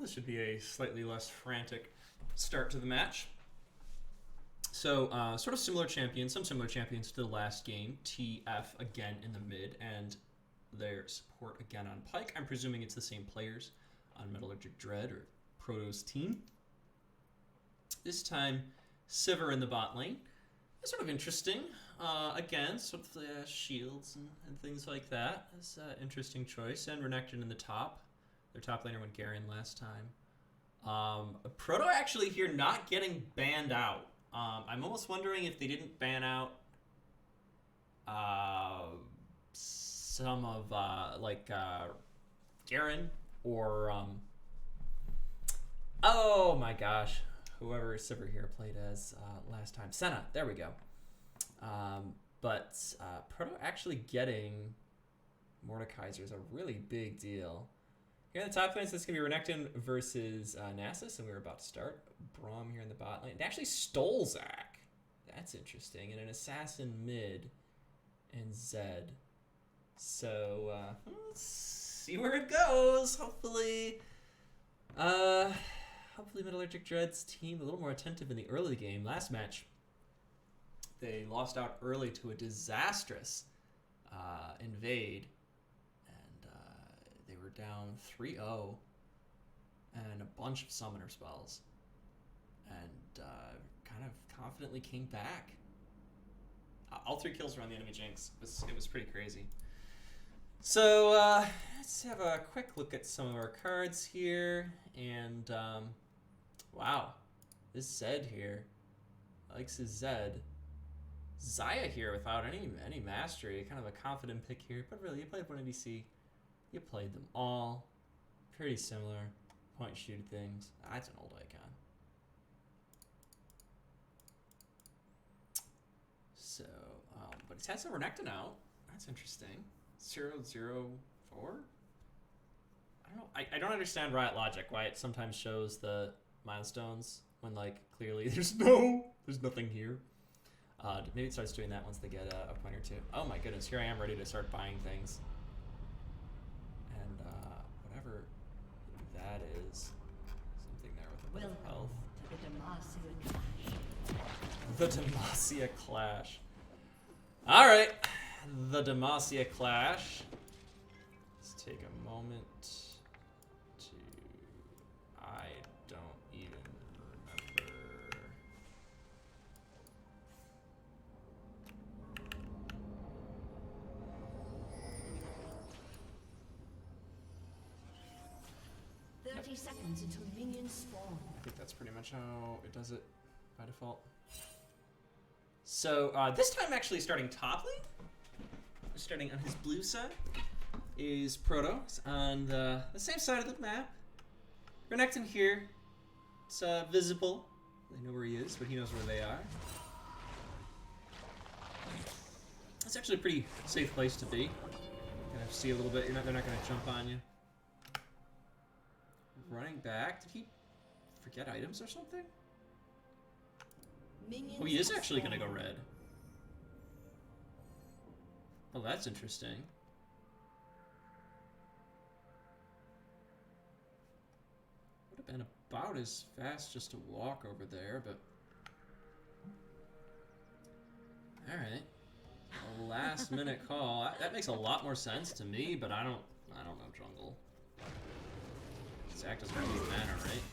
this should be a slightly less frantic start to the match. So, sort of similar champions, some similar champions to the last game. TF again in the mid, and their support again on Pike. I'm presuming it's the same players on Metallurgic Dread or Proto's team. This time, Sivir in the bot lane. It's sort of interesting. Again, sort of the shields and things like that. It's an interesting choice. And Renekton in the top. Their top laner went Garen last time. Proto actually here not getting banned out. I'm almost wondering if they didn't ban out some of Garen or oh my gosh, whoever Sivir here played as last time. Senna, there we go. But Proto actually getting Mordekaiser is a really big deal. Here in the top lane, so this is going to be Renekton versus Nasus, and we're about to start. Braum here in the bot lane. It actually stole Zac. That's interesting. And an assassin mid and Zed. So, let's see where it goes. Hopefully Metallurgic Dread's team a little more attentive in the early game. Last match, they lost out early to a disastrous invade. They were down 3-0 and a bunch of summoner spells, and kind of confidently came back. All 3 kills were on the enemy Jinx. It was pretty crazy. So let's have a quick look at some of our cards here. And wow, this Zed here likes his Zed. Xayah here without any mastery. Kind of a confident pick here, but really, you played one ADC. You played them all. Pretty similar point shoot things. That's an old icon. So, but it has some Renekton out. That's interesting. 0-0-4? I don't know. I don't understand Riot logic, why it sometimes shows the milestones when, like, clearly there's nothing here. Maybe it starts doing that once they get a point or two. Oh my goodness, here I am ready to start buying things. Whatever that is, something there with a bit of health. The Demacia Clash. All right, the Demacia Clash. Let's take a moment to. I don't even remember. Seconds until minions spawn. I think that's pretty much how it does it by default. So this time actually starting top lane, starting on his blue side, is Proto. It's on the same side of the map. Renekton here. It's visible. They know where he is, but he knows where they are. That's actually a pretty safe place to be. You kind of see a little bit. They're not going to jump on you. Running back. Did he forget items or something? Oh, he is actually going to go red. Oh, that's interesting. Would have been about as fast just to walk over there, but... Alright. A last minute call. That makes a lot more sense to me, but I don't know jungle. Zac doesn't really need mana, right?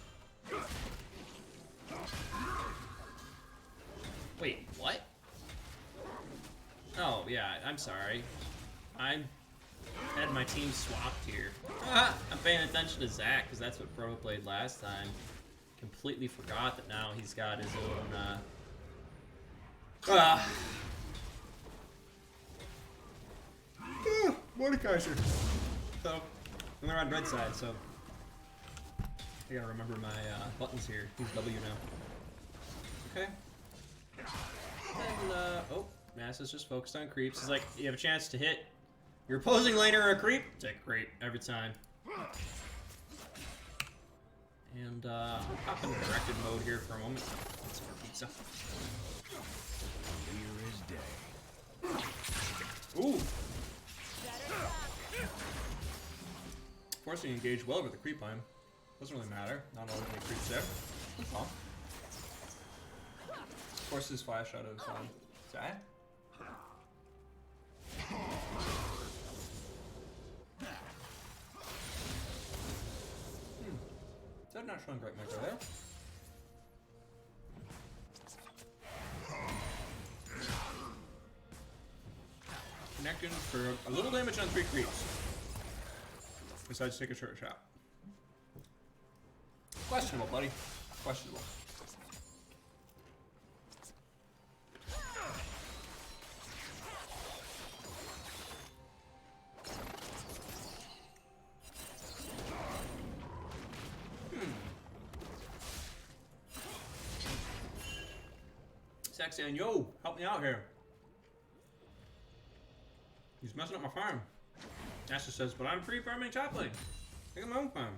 Wait, what? Oh, yeah, I'm sorry. I had my team swapped here. I'm paying attention to Zac, because that's what Proto played last time. Completely forgot that now he's got his own, Mordekaiser. So, and they're on red side, so... I gotta remember my buttons here. Who's W now? Okay. And, oh, Nasus just focused on creeps. He's like, you have a chance to hit your opposing laner or a creep? Take a creep every time. And, I'll pop into directed mode here for a moment. Let's some more pizza. Clear as day. Ooh! Forcing to engage well over the creep line. Doesn't really matter. Not all the creeps there. That's all. Of course, his flash out of Zad. Zad not showing great micro there. Connecting for a little damage on 3 creeps. Decides to take a short shot. Questionable, buddy. Questionable. Saxian, yo, help me out here. He's messing up my farm. Asher says, but I'm free farming top lane. I got my own farm.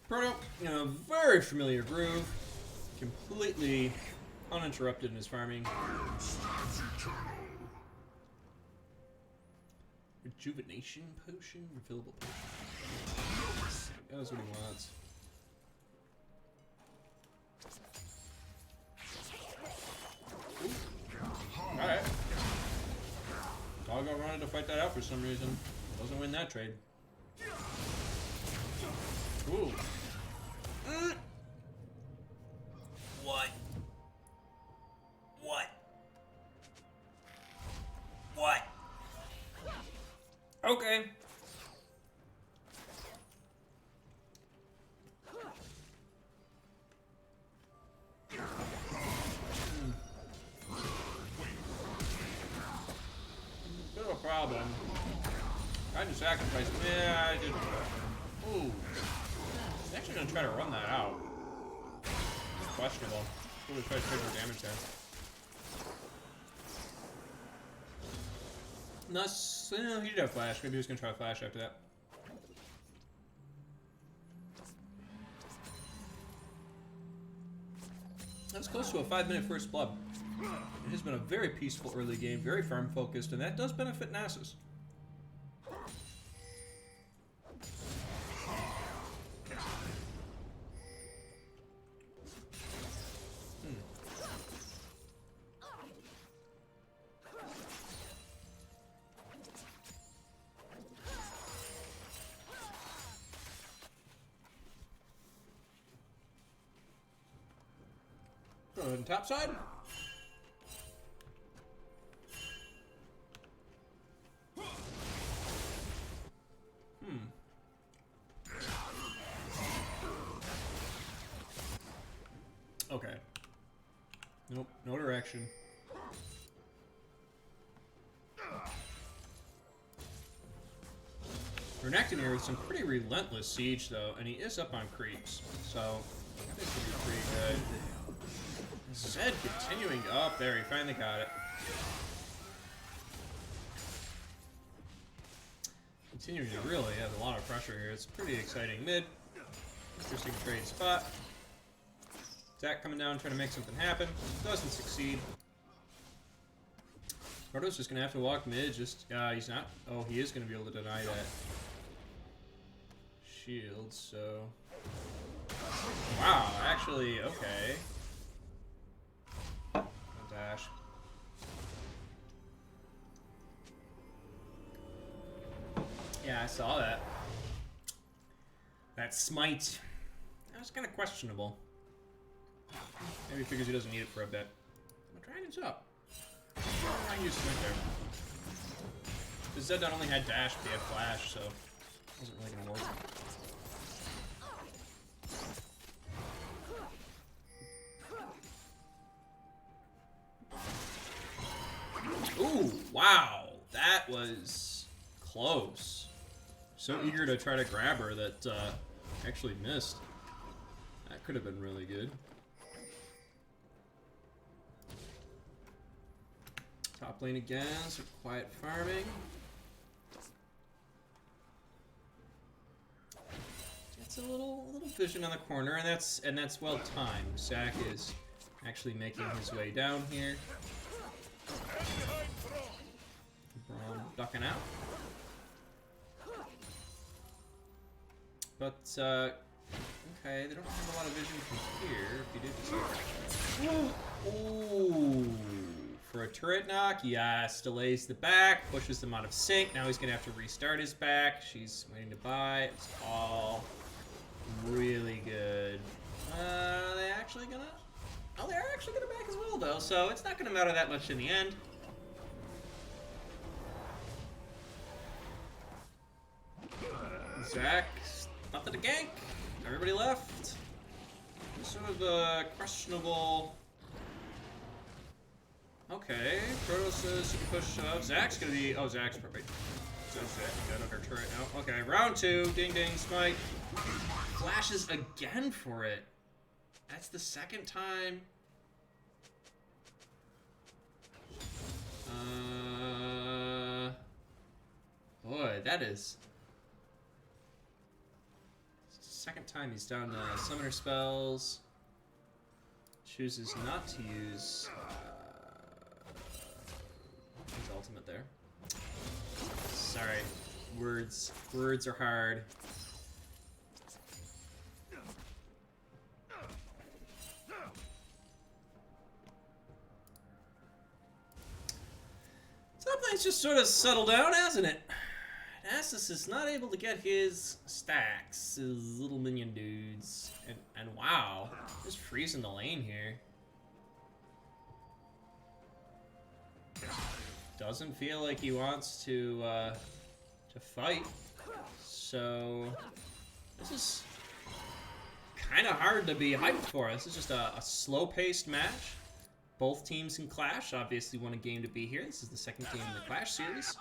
Proto, in a very familiar groove, completely uninterrupted in his farming. Rejuvenation potion? Refillable potion. That's what he wants. Alright. Doggo wanted to fight that out for some reason. Doesn't win that trade. Ooh. What? What? What? Okay. Bit of a problem. I just sacrificed. Yeah, I did. Ooh. I'm actually gonna try to run that out. It's questionable. I'm gonna try to take more damage there. Nuss. He did have flash. Maybe he was gonna try flash after that. That's close to a 5-minute first blood. It has been a very peaceful early game, very farm focused, and that does benefit Nasus. Going top side. Okay. Nope, no direction. Renekton here with some pretty relentless siege though, and he is up on creeps, so this should be pretty good. Zed continuing up there, he finally got it. Continuing to really have a lot of pressure here. It's pretty exciting mid. Interesting trade spot. Zach coming down trying to make something happen. Doesn't succeed. Proto's just gonna have to walk mid, just he's not oh he is gonna be able to deny that shield, so wow, actually, okay. No dash. Yeah, I saw that. That smite. That was kinda questionable. Maybe he figures he doesn't need it for a bit. I'm trying this up. I can use Smite there. Because Zed not only had dash, but he had flash, so it wasn't really gonna work. Ooh, wow. That was close. So eager to try to grab her that actually missed. That could have been really good. Top lane again, some quiet farming. Gets a little vision on the corner, and that's well timed. Zach is actually making his way down here. Braum ducking out. But, okay, they don't have a lot of vision from here. If you do just... Ooh! For a turret knock, yes, delays the back, pushes them out of sync. Now he's gonna have to restart his back. She's waiting to buy. It's all really good. Are they actually gonna... Oh, they are actually gonna back as well, though, so it's not gonna matter that much in the end. Zach, nothing to gank. Everybody left. Sort of a questionable... Okay, Proto says you can push up. Zach's gonna be... Oh, Zach's perfect. So Zach got under turret now. Okay, round 2. Ding ding, smite. Flashes again for it. That's the second time. Boy, that is... Second time he's down summoner spells. Chooses not to use his ultimate there. Sorry, words are hard. Top lane's just sort of settled down, hasn't it? Nasus is not able to get his stacks, his little minion dudes, and wow, just freezing the lane here. Doesn't feel like he wants to fight, so this is kind of hard to be hyped for. This is just a slow-paced match. Both teams can clash. Obviously, want a game to be here. This is the second game in the Clash series.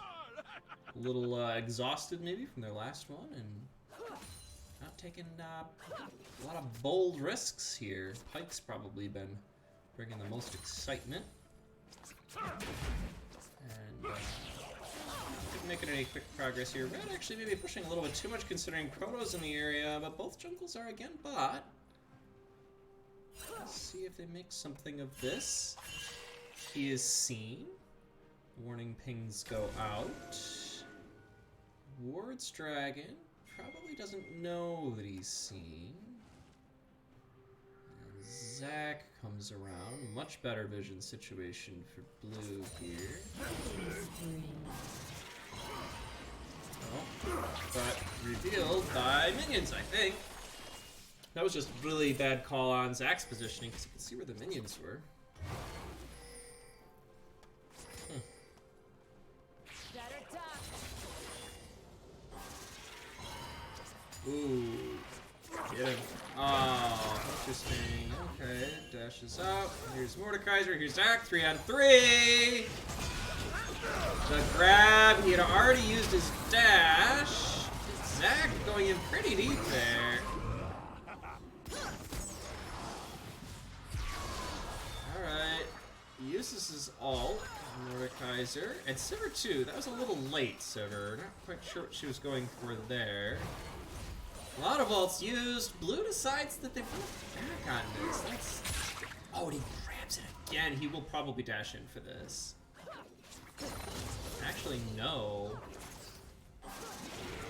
A little exhausted maybe from their last one, and not taking a lot of bold risks here. Pyke's probably been bringing the most excitement, and not making any quick progress here. Red actually maybe pushing a little bit too much considering Proto's in the area, but both jungles are again bot. Let's see if they make something of this. He is seen. Warning pings go out. Ward's Dragon probably doesn't know that he's seen. And Zach comes around. Much better vision situation for blue here. Oh, but revealed by minions, I think. That was just really bad call on Zach's positioning because you can see where the minions were. Ooh, get him. Oh, interesting. Okay, dashes out. Here's Mordekaiser. Here's Zach. 3 on 3. The grab. He had already used his dash. Zach going in pretty deep there. Alright. He uses his ult. Mordekaiser. And Sivir too. That was a little late, Sivir. Not quite sure what she was going for there. A lot of ults used. Blue decides that they want to back on this. That's... Oh, and he grabs it again. He will probably dash in for this. Actually, no.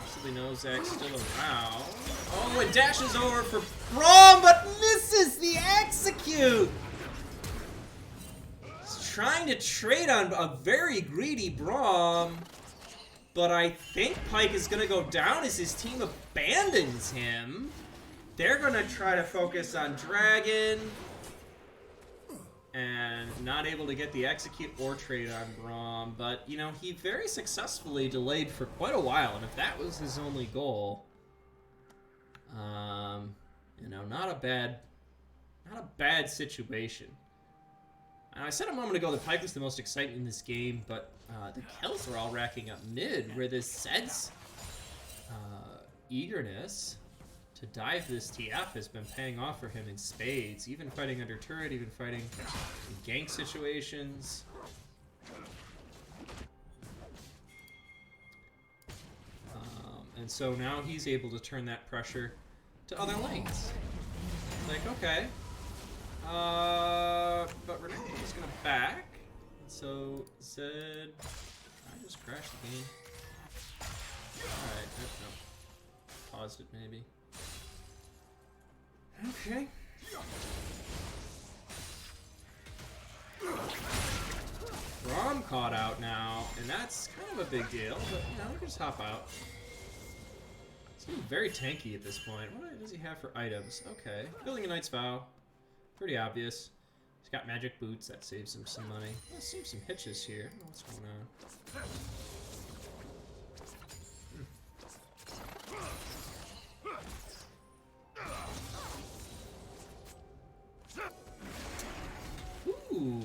Possibly no, Zach's still around. Oh, and dashes over for Braum, but misses the execute! He's trying to trade on a very greedy Braum. But I think Pyke is going to go down as his team abandons him. They're going to try to focus on Dragon. And not able to get the execute or trade on Braum. But, you know, he very successfully delayed for quite a while. And if that was his only goal, you know, not a bad situation. And I said a moment ago that Pyke was the most exciting in this game, but the kills were all racking up mid, where this Zed's eagerness to dive this TF has been paying off for him in spades, even fighting under turret, even fighting in gank situations. And so now he's able to turn that pressure to other lanes. Like, okay, So, Zed... I just crashed the game. Alright, no. Paused it, maybe. Okay. Rom caught out now, and that's kind of a big deal, but you know, we can just hop out. He's very tanky at this point. What does he have for items? Okay. Building a Knight's Vow. Pretty obvious. He's got magic boots, that saves him some money. Let's save some hitches here. I don't know what's going on. Ooh,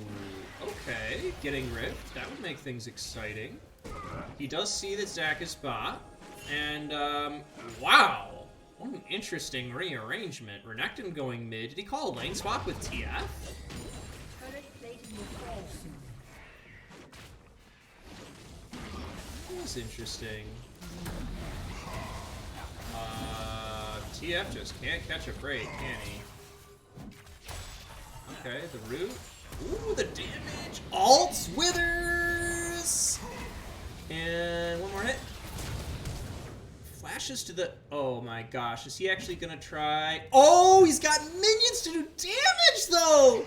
okay. Getting ripped. That would make things exciting. He does see that Zach is bot. And, wow. What an interesting rearrangement. Renekton going mid. Did he call a lane swap with TF? That's interesting. TF just can't catch a break, can he? Okay, the root. Ooh, the damage. Alt withers! And one more hit. Flashes to the... Oh my gosh, is he actually gonna try... Oh, he's got minions to do damage, though!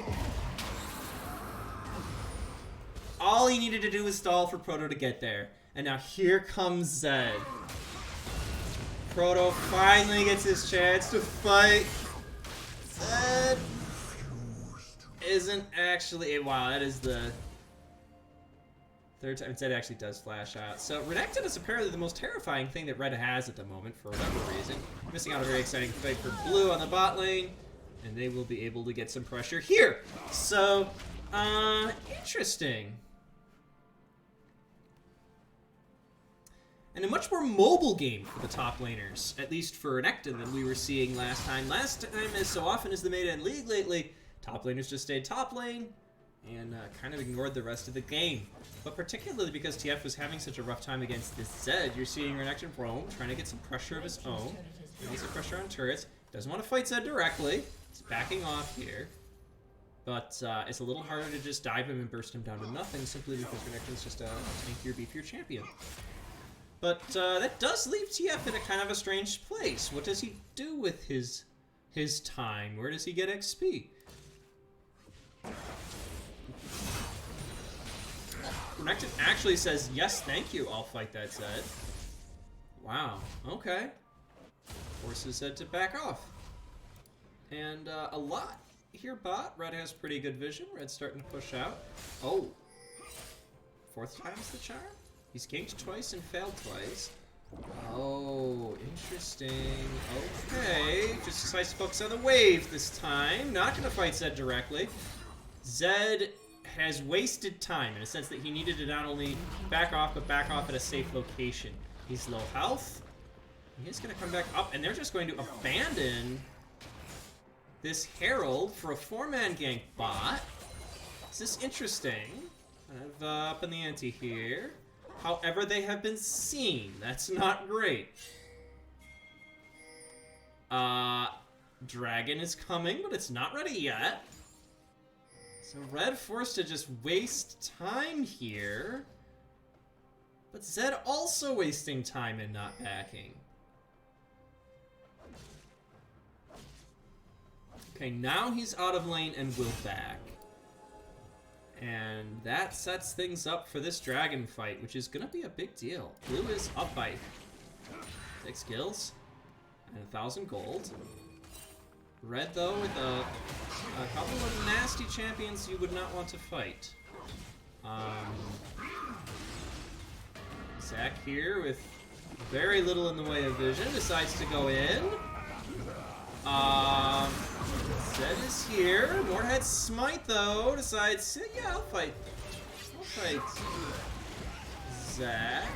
All he needed to do was stall for Proto to get there. And now here comes Zed. Proto finally gets his chance to fight. Zed isn't actually... Wow, that is the... third time Zed actually does flash out. So Renekton is apparently the most terrifying thing that Red has at the moment for whatever reason. Missing out a very exciting fight for Blue on the bot lane. And they will be able to get some pressure here. So, interesting. And a much more mobile game for the top laners, at least for Renekton, than we were seeing last time. Last time, as so often as the meta in League lately, top laners just stayed top lane and kind of ignored the rest of the game. But particularly because TF was having such a rough time against this Zed, you're seeing Renekton roam, trying to get some pressure of his own. He needs some pressure on turrets. Doesn't want to fight Zed directly. He's backing off here. But it's a little harder to just dive him and burst him down to nothing, simply because Renekton's just a tankier, beefier champion. But that does leave TF in a kind of a strange place. What does he do with his time? Where does he get XP? Renekton actually says, yes, thank you, I'll fight that Zed. Wow, okay. Forces Zed to back off. And a lot here bot. Red has pretty good vision. Red's starting to push out. Oh. Fourth time's the charm? He's ganked twice and failed twice. Oh, interesting. Okay, just decides to focus on the wave this time. Not gonna fight Zed directly. Zed has wasted time in a sense that he needed to not only back off, but back off at a safe location. He's low health. He's gonna come back up, and they're just going to abandon this Herald for a 4-man gank bot. This is interesting. Kind of up in the ante here. However, they have been seen. That's not great. Dragon is coming, but it's not ready yet. So Red forced to just waste time here. But Zed also wasting time and not backing. Okay, now he's out of lane and will back. And that sets things up for this dragon fight, which is gonna be a big deal. Blue is up by 6 kills and 1,000 gold. Red, though, with a couple of nasty champions you would not want to fight. Zach here with very little in the way of vision decides to go in. Zed is here. Moorhead Smite, though, decides, yeah, I'll fight Zach.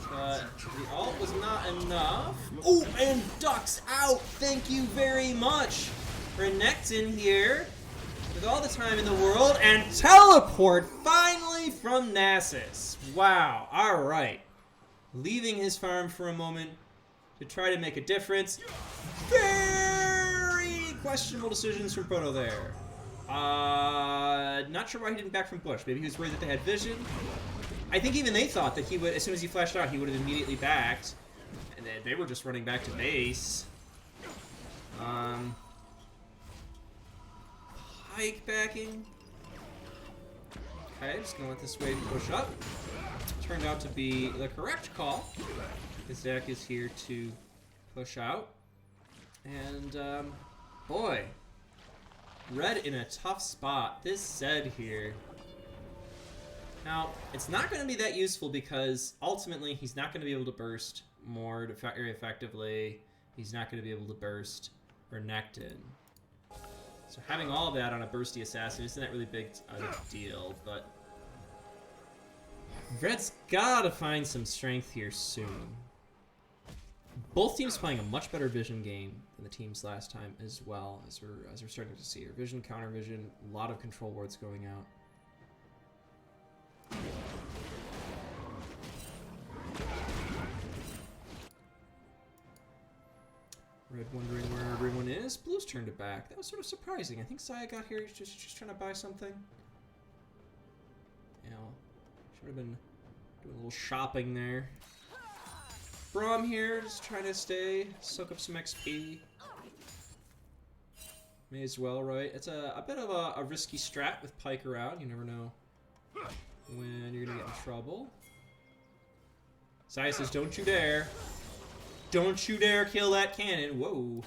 But the ult was not enough. Oh, and ducks out. Thank you very much. Renekton here with all the time in the world. And teleport finally from Nasus. Wow. All right. Leaving his farm for a moment to try to make a difference. Very questionable decisions from Proto there. Not sure why he didn't back from bush. Maybe he was worried that they had vision. I think even they thought that he would, as soon as he flashed out, he would have immediately backed. And then they were just running back to base. Pike backing. Okay, just gonna let this wave push up. Turned out to be the correct call. Zach is here to push out. And, boy. Red in a tough spot. This Zed here. Now, it's not going to be that useful because ultimately he's not going to be able to burst more very effectively. He's not going to be able to burst Renekton. So having all of that on a bursty assassin isn't that really big a deal, but Red's got to find some strength here soon. Both teams playing a much better vision game than the teams last time as well, as we're starting to see here. Vision, counter vision, a lot of control wards going out. Red wondering where everyone is. Blue's turned it back. That was sort of surprising. I think Saya got here just trying to buy something. You know, should have been doing a little shopping there. Braum here, just trying to soak up some XP. May as well, right? It's a bit of a risky strat with Pike around. You never know when you're gonna get in trouble. Saya says, don't you dare. Don't you dare kill that cannon. Whoa.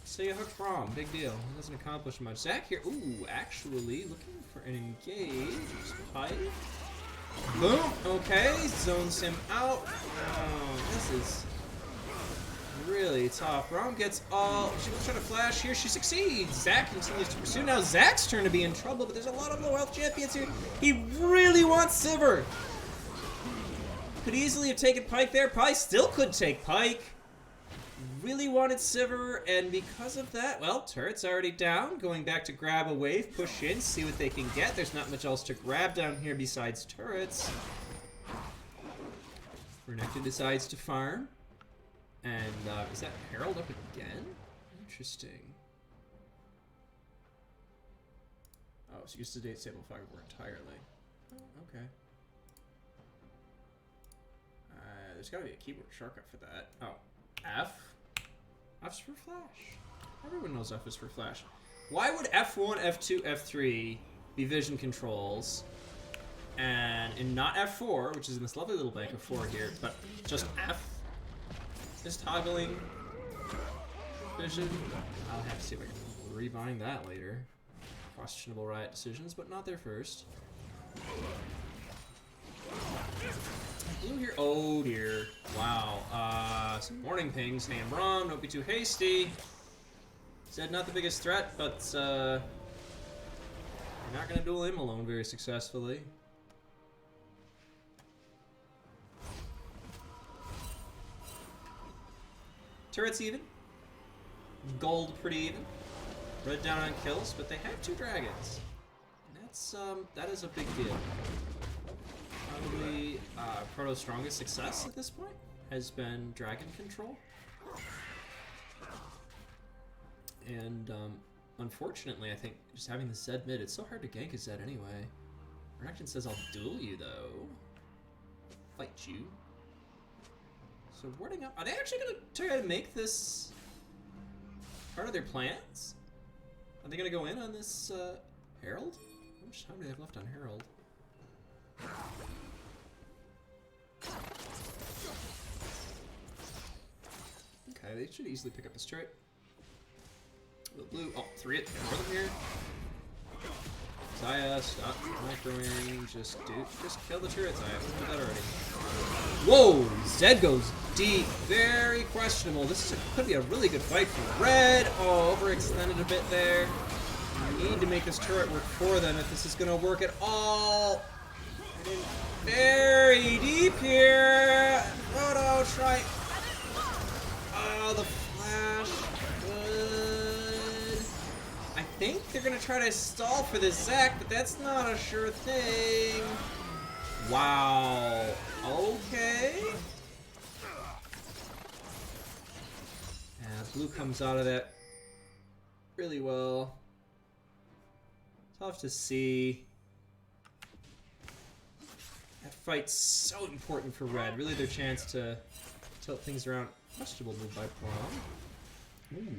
Say a hook from. Big deal. It doesn't accomplish much. Zach here. Ooh, actually looking for an engage. Spike. Boom. Okay. Zones him out. Oh, this is really tough. Braum gets all. She was trying to flash here. She succeeds. Zach continues to pursue. Now Zach's turn to be in trouble, but there's a lot of low health champions here. He really wants Sivir. Could easily have taken Pike there. Probably still could take Pike. Really wanted Sivir, and because of that, well, turret's already down. Going back to grab a wave, push in, see what they can get. There's not much else to grab down here besides turrets. Renekton decides to farm. And is that Herald up again? Interesting. Oh, so used to disable Firewall entirely. Oh, okay. There's got to be a keyboard shortcut for that. Oh, F? F's for flash. Everyone knows F is for flash. Why would F1, F2, F3 be vision controls and not F4, which is in this lovely little bank of 4 here, but just F? Just toggling vision. I'll have to see if I can rebind that later. Questionable riot decisions, but not there first. Blue here. Oh dear. Wow. Some warning pings. Hey, Braum, don't be too hasty. Said not the biggest threat, but you're not going to duel him alone very successfully. Turret's even. Gold pretty even. Red down on kills, but they have 2 dragons. And that is a big deal. Probably Proto's strongest success at this point has been dragon control. And unfortunately, I think just having the Zed mid, it's so hard to gank a Zed anyway. Renekton says, I'll duel you though. Fight you. So warding up. Are they actually going to try to make this part of their plans? Are they going to go in on this Herald? How much time do they have left on Herald? Okay, they should easily pick up this turret. Blue, oh, 3 at northern here. Saya, stop microing, just kill the turret, Saya. We did that already. Whoa! Zed goes deep. Very questionable. This could be a really good fight for Red. Oh, overextended a bit there. We need to make this turret work for them if this is going to work at all. Very deep here. Proto, try. Oh, the flash. Good. I think they're going to try to stall for this Zac, but that's not a sure thing. Wow. Okay. Blue comes out of that really well. Tough to see. That fight's so important for Red. Really their chance to tilt things around. Questionable move by Prom. Ooh.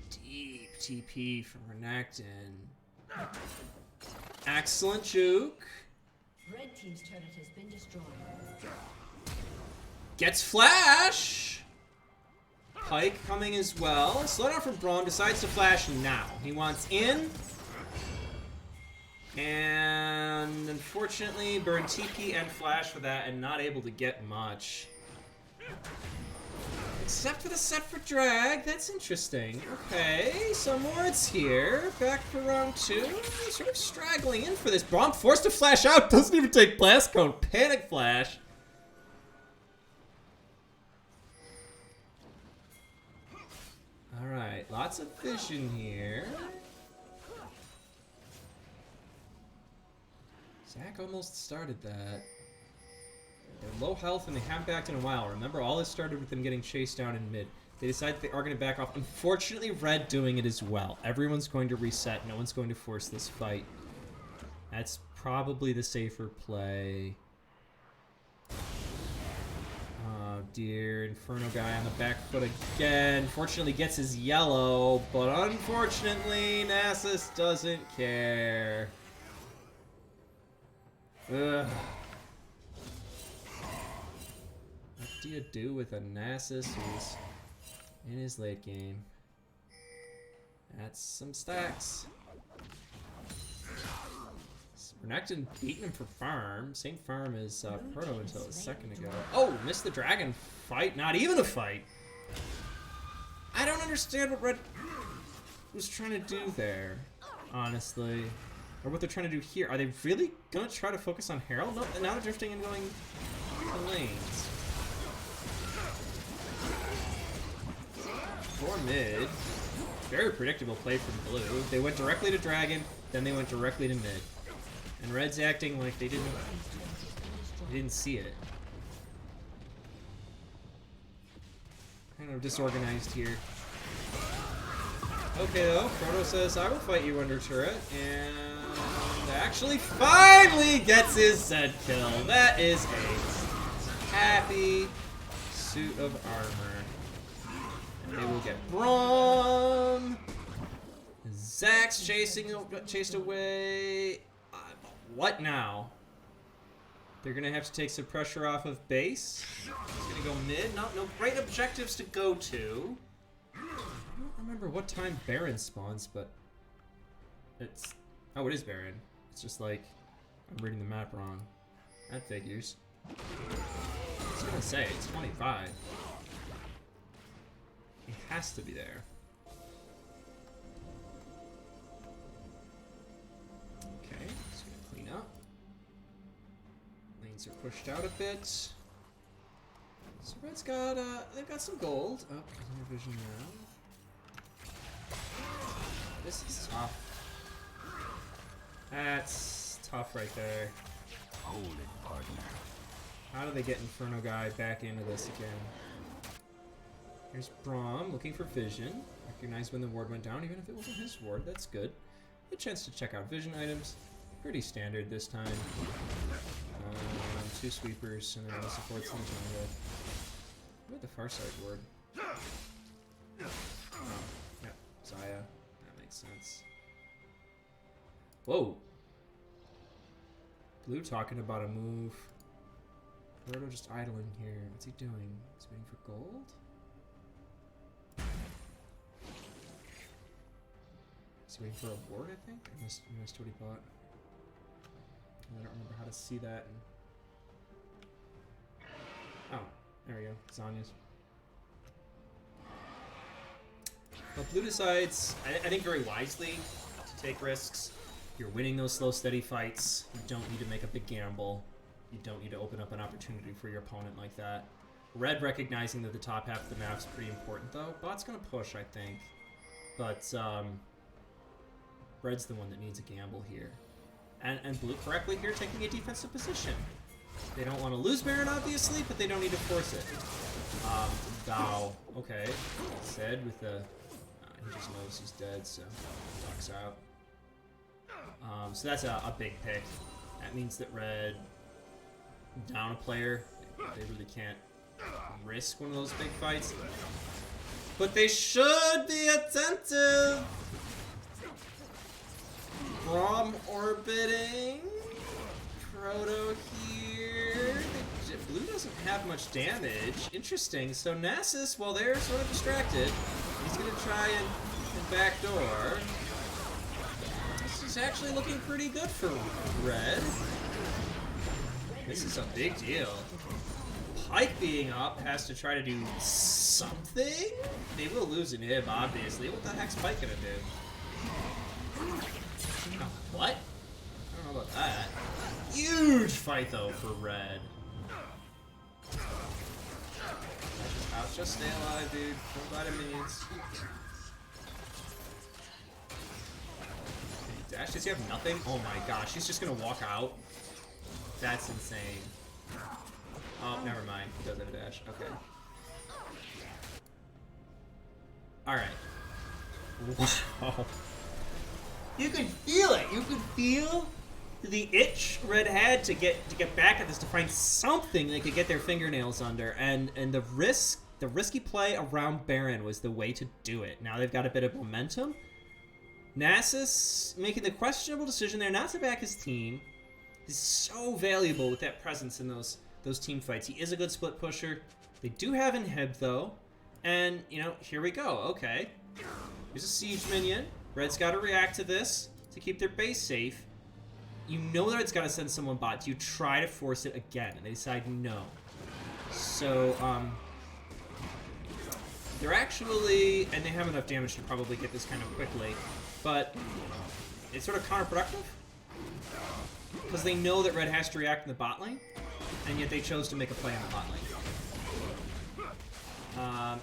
Deep TP from Renekton. Excellent juke. Red team's turret has been destroyed. Gets flash! Pike coming as well. Slow down from Braum, decides to flash now. He wants in. And unfortunately, burn TP and flash for that and not able to get much. Except for the set for drag. That's interesting. Okay, so Moritz here. Back for round 2. Sort of straggling in for this. Braum forced to flash out. Doesn't even take Blast Cone. Panic flash. Alright, lots of vision here. Zach almost started that. They're low health and they haven't backed in a while. Remember, all this started with them getting chased down in mid. They decide they are going to back off. Unfortunately, Red doing it as well. Everyone's going to reset. No one's going to force this fight. That's probably the safer play. Oh dear, Inferno guy on the back foot again. Fortunately gets his yellow, but unfortunately Nasus doesn't care. Ugh. What do you do with a Nasus who's in his late game? That's some stacks. Renekton beating him for farm. Same farm as Proto until a second ago. Oh, missed the dragon fight. Not even a fight. I don't understand what Red was trying to do there, honestly. Or what they're trying to do here. Are they really going to try to focus on Herald? No, now they're drifting and going to lanes. For mid. Very predictable play from Blue. They went directly to Dragon, then they went directly to mid. And Red's acting like they didn't see it. Kind of disorganized here. Okay though, Proto says, I will fight you under turret, and actually finally gets his Zed kill. That is a happy suit of armor. And they will get Braum. Zach's chased away. What now? They're gonna have to take some pressure off of base. He's gonna go mid. No great objectives to go to. I don't remember what time Baron spawns, but it's... Oh, it is Baron. It's just like I'm reading the map wrong. That figures. I was gonna say, it's 25. He has to be there. Okay, just gonna clean up. Lanes are pushed out a bit. So Red's got, they've got some gold. Oh, there's no vision now. This is tough. That's tough right there. Hold it, partner. How do they get Inferno guy back into this again? Here's Braum looking for vision. Recognize when the ward went down, even if it wasn't his ward. That's good. A chance to check out vision items. Pretty standard this time. 2 sweepers and then no supports in the jungle. What about the far side ward? Oh, yep, Zaya. That makes sense. Whoa! Blue talking about a move. Proto just idling here. What's he doing? He's waiting for gold? Is he waiting for a ward, I think? I missed what he bought. I don't remember how to see that. Oh, there we go. Zanya's. But Blue decides, I think very wisely, to take risks. You're winning those slow, steady fights. You don't need to make a big gamble. You don't need to open up an opportunity for your opponent like that. Red recognizing that the top half of the map's pretty important, though. Bot's gonna push, I think. But, Red's the one that needs a gamble here. And Blue correctly here taking a defensive position. They don't want to lose Baron, obviously, but they don't need to force it. Bow. Okay. Said with the... he just knows he's dead, so ducks out. So that's a big pick. That means that red down a player. They really can't risk one of those big fights. But they should be attentive. Braum orbiting. Proto here. Blue doesn't have much damage. Interesting. So Nasus, while they're sort of distracted, he's going to try and backdoor. This is actually looking pretty good for red. This is a big deal. Pike being up has to try to do something? They will lose an Ib, obviously. What the heck's Pike gonna do? What? I don't know about that. Huge fight, though, for red. Ouch, just stay alive, dude. Don't buy the minions. Dash, does he have nothing? Oh my gosh, he's just gonna walk out? That's insane. Oh, never mind. He does have a dash. Okay. Alright. Wow. You could feel it. You could feel the itch red had to get back at this, to find something they could get their fingernails under, and the risky play around Baron was the way to do it. Now they've got a bit of momentum. Nasus making the questionable decision there not to back his team. He's so valuable with that presence in those team fights. He is a good split pusher. They do have inhib though, and you know, here we go. Okay, here's a siege minion. Red's got to react to this to keep their base safe. You know that it's got to send someone bot. Do you try to force it again? And they decide no. So they're actually, and they have enough damage to probably get this kind of quickly, but it's sort of counterproductive because they know that red has to react in the bot lane, and yet they chose to make a play in the bot lane.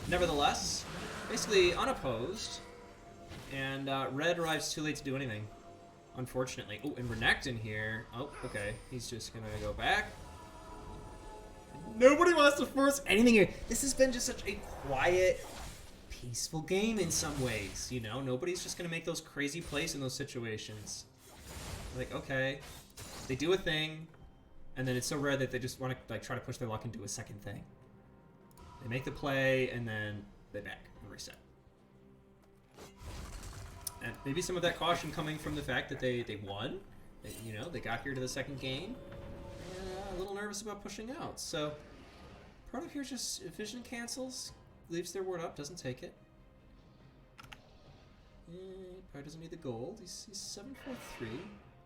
Nevertheless, basically unopposed, and red arrives too late to do anything, unfortunately. Oh, and Renekton here. Oh, okay. He's just gonna go back. Nobody wants to force anything here. This has been just such a quiet, peaceful game in some ways, you know? Nobody's just gonna make those crazy plays in those situations. Like, okay, they do a thing, and then it's so rare that they just want to like try to push their luck and do a second thing. They make the play, and then they back and reset. And maybe some of that caution coming from the fact that they won. You know, they got here to the second game. A little nervous about pushing out. So, Proto here just vision cancels, leaves their ward up, doesn't take it. Probably doesn't need the gold. He's 7-4-3.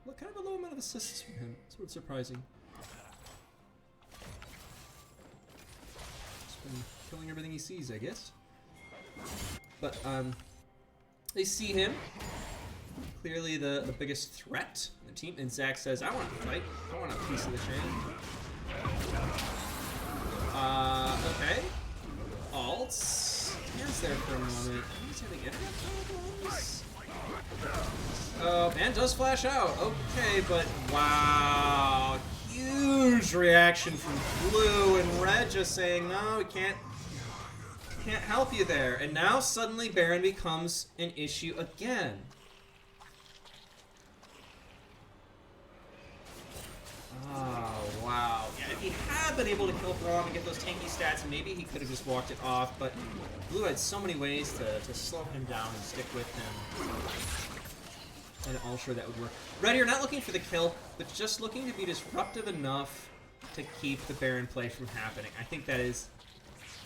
Look, kind of a low amount of assists from him. Sort of surprising. Just been killing everything he sees, I guess. But they see him. Clearly the biggest threat in the team. And Zach says, I want to fight. I want a piece of the chain. Okay. Alts. Dan's there for a moment. He's having internet problems. Oh, and does flash out. Okay, but wow. Huge reaction from blue, and red just saying, no, we can't help you there. And now suddenly Baron becomes an issue again. Oh, wow. Yeah, if he had been able to kill Braum and get those tanky stats, maybe he could have just walked it off, but blue had so many ways to slow him down and stick with him. And all sure that would work. Red here, not looking for the kill, but just looking to be disruptive enough to keep the Baron play from happening. I think that is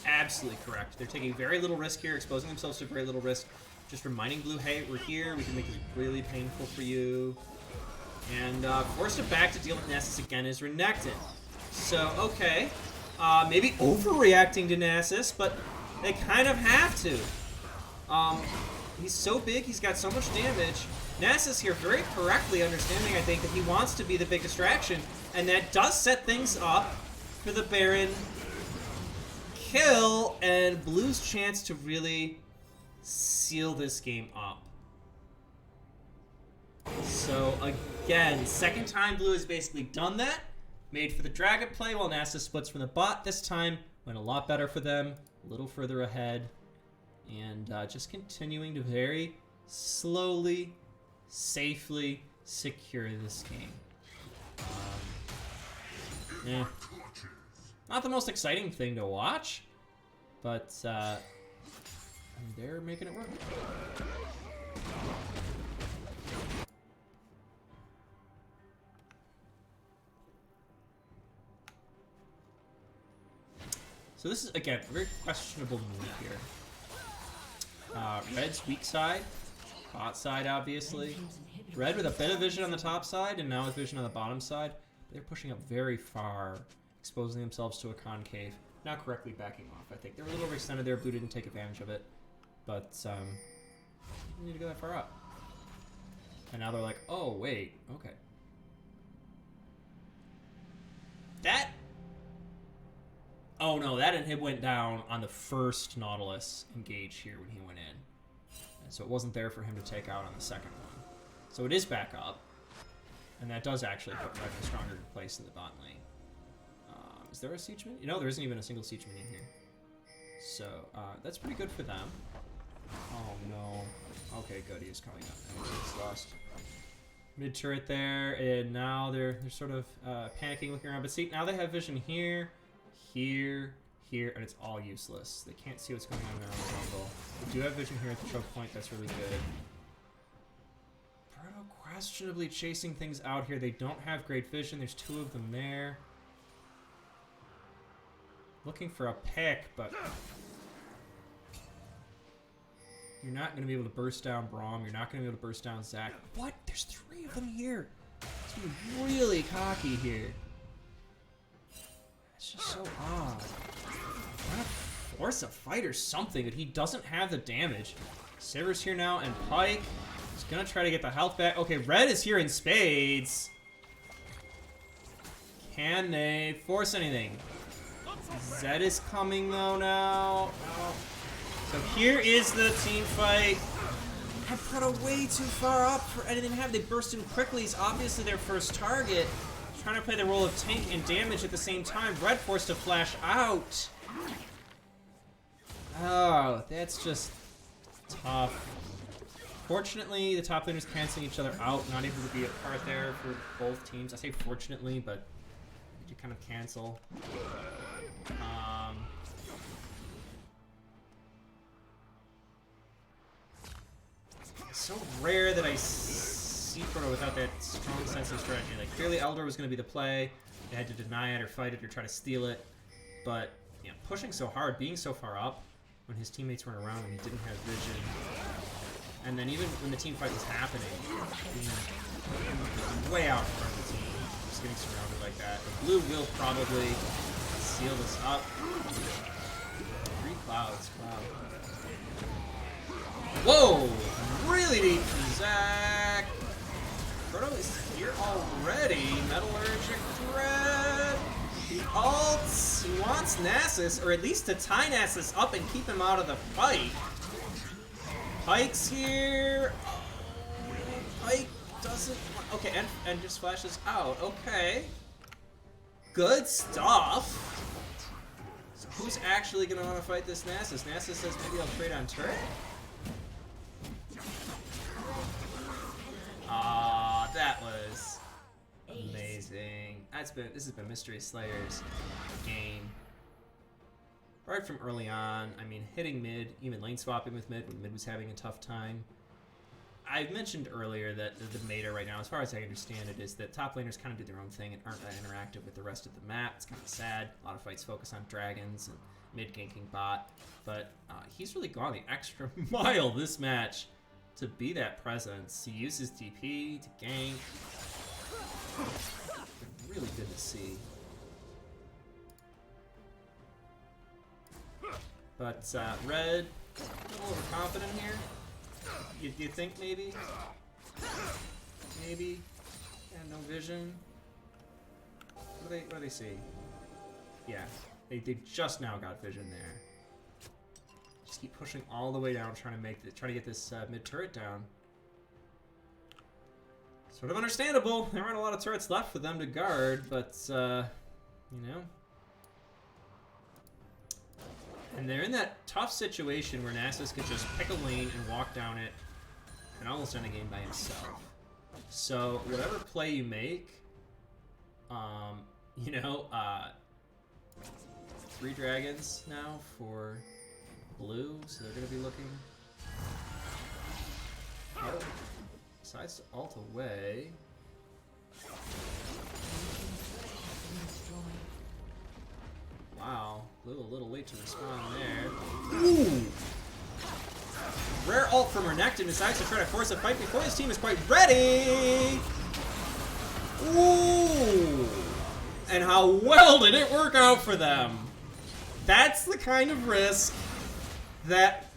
absolutely correct. They're taking very little risk here, exposing themselves to very little risk. Just reminding blue, hey, we're here, we can make this really painful for you. And forced it back to deal with Nasus again is Renekton. So, okay. Maybe overreacting to Nasus, but they kind of have to. He's so big, he's got so much damage. Nasus here very correctly understanding, I think, that he wants to be the big distraction. And that does set things up for the Baron kill and blue's chance to really seal this game up. So, again, second time blue has basically done that. Made for the dragon play while Nasus splits from the bot. This time, Went a lot better for them, a little further ahead, and just continuing to very slowly, safely secure this game. Yeah. Not the most exciting thing to watch, but they're making it work. So this is, again, a very questionable move here. Red's weak side, bot side, obviously. Red with a bit of vision on the top side, and now with vision on the bottom side. They're pushing up very far, exposing themselves to a concave. Not correctly backing off, I think. They were a little overextended there. Blue didn't take advantage of it. But, didn't need to go that far up. And now they're like, oh, wait, okay. That... Oh, no, that inhib went down on the first Nautilus engage here when he went in. And so it wasn't there for him to take out on the second one. So it is back up. And that does actually put Red in a stronger place in the bot lane. Is there a siege minion? No, there isn't even a single siege minion here. So, that's pretty good for them. Oh, no. Okay, good, he is coming up. He's lost. Mid turret there, and now they're sort of panicking, looking around. But see, now they have vision here, here, here, and it's all useless. They can't see what's going on there on the jungle. They do have vision here at the choke point. That's really good. Proto questionably chasing things out here. They don't have great vision. There's two of them there. Looking for a pick, but you're not going to be able to burst down Braum. You're not going to be able to burst down Zac. What? There's three of them here. It's really cocky here. It's just so odd. Trying to force a fight or something, but he doesn't have the damage. Sivir's here now, and Pyke is going to try to get the health back. Okay, Red is here in spades. Can they force anything? Zed is coming though now. Oh. So here is the team fight. I put way too far up for anything to happen. They burst in quickly. He's obviously their first target. Trying to play the role of tank and damage at the same time. Red forced to flash out. Oh, that's just tough. Fortunately, the top laners canceling each other out. Not able to be a part there for both teams. I say fortunately, but you kind of cancel. It's so rare that I see Proto without that strong sense of strategy. Like, clearly Elder was going to be the play. They had to deny it or fight it or try to steal it. But, you know, pushing so hard, being so far up when his teammates weren't around and he didn't have vision. And then even when the team fight was happening, being way out in front of the team, just getting surrounded like that. But Blue will probably seal this up. 3 clouds. Wow. Whoa! Really deep from Zac. Proto is here already. Metallurgic threat. He ults. He wants Nasus, or at least to tie Nasus up and keep him out of the fight. Pyke's here. Pyke doesn't. Okay, and just flashes out. Okay. Good stuff. So who's actually going to want to fight this Nasus? Nasus says maybe I'll trade on turret? Ah, that was amazing. This has been Mystery Slayer's game. Right from early on, I mean, hitting mid, even lane swapping with mid when mid was having a tough time. I mentioned earlier that the meta right now, as far as I understand it, is that top laners kind of do their own thing and aren't that interactive with the rest of the map. It's kind of sad. A lot of fights focus on dragons and mid ganking bot, but he's really gone the extra mile this match to be that presence. He uses DP to gank. Really good to see. But Red, a little overconfident here. You think maybe? Maybe? Yeah, no vision. What do they see? Yeah, they just now got vision there. Just keep pushing all the way down, trying to get this mid turret down. Sort of understandable. There aren't a lot of turrets left for them to guard, but you know. And they're in that tough situation where Nasus could just pick a lane and walk down it and almost end a game by himself. So whatever play you make, you know, 3 dragons now for blue, so they're going to be looking. Oh, decides to ult away. Wow, blue a little late to respond there. Ooh! Rare ult from Renekton, decides to try to force a fight before his team is quite ready! Ooh! And how well did it work out for them? That's the kind of risk that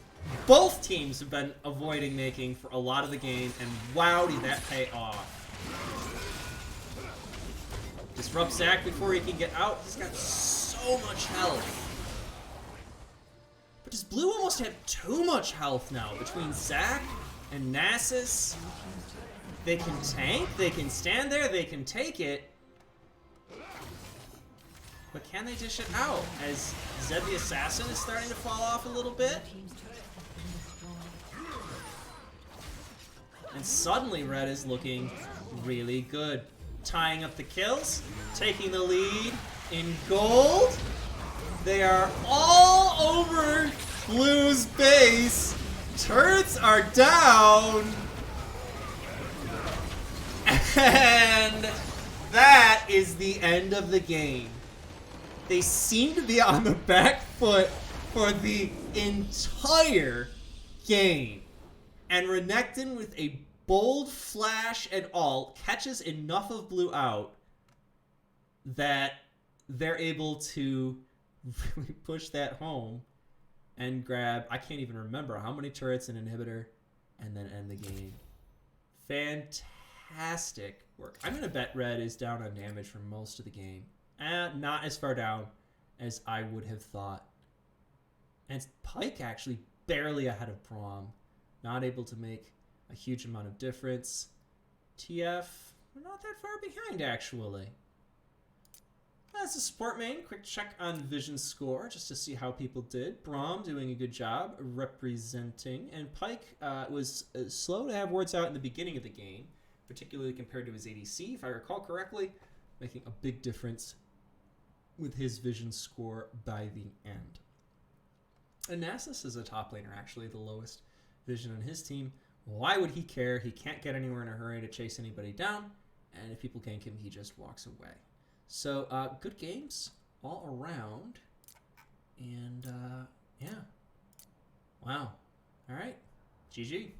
both teams have been avoiding making for a lot of the game, and wow, did that pay off. Disrupt Zac before he can get out. He's got so much health. But does Blue almost have too much health now? Between Zac and Nasus, they can tank, they can stand there, they can take it. But can they dish it out? As Zed the Assassin is starting to fall off a little bit. And suddenly Red is looking really good. Tying up the kills, taking the lead in gold. They are all over Blue's base. Turrets are down. And that is the end of the game. They seem to be on the back foot for the entire game. And Renekton with a bold flash and ult catches enough of Blue out that they're able to really push that home and grab, I can't even remember how many turrets and inhibitor, and then end the game. Fantastic work. I'm going to bet Red is down on damage for most of the game. Not as far down as I would have thought. And Pyke actually barely ahead of Braum. Not able to make a huge amount of difference. TF, we're not that far behind, actually. As a support main, quick check on Vision's score, just to see how people did. Braum doing a good job representing, and Pyke was slow to have wards out in the beginning of the game, particularly compared to his ADC, if I recall correctly, making a big difference with his Vision score by the end. And Nasus is a top laner, actually, the lowest Vision on his team. Why would he care? He can't get anywhere in a hurry to chase anybody down, and if people gank him, he just walks away. So, good games all around, and yeah. Wow. All right. GG.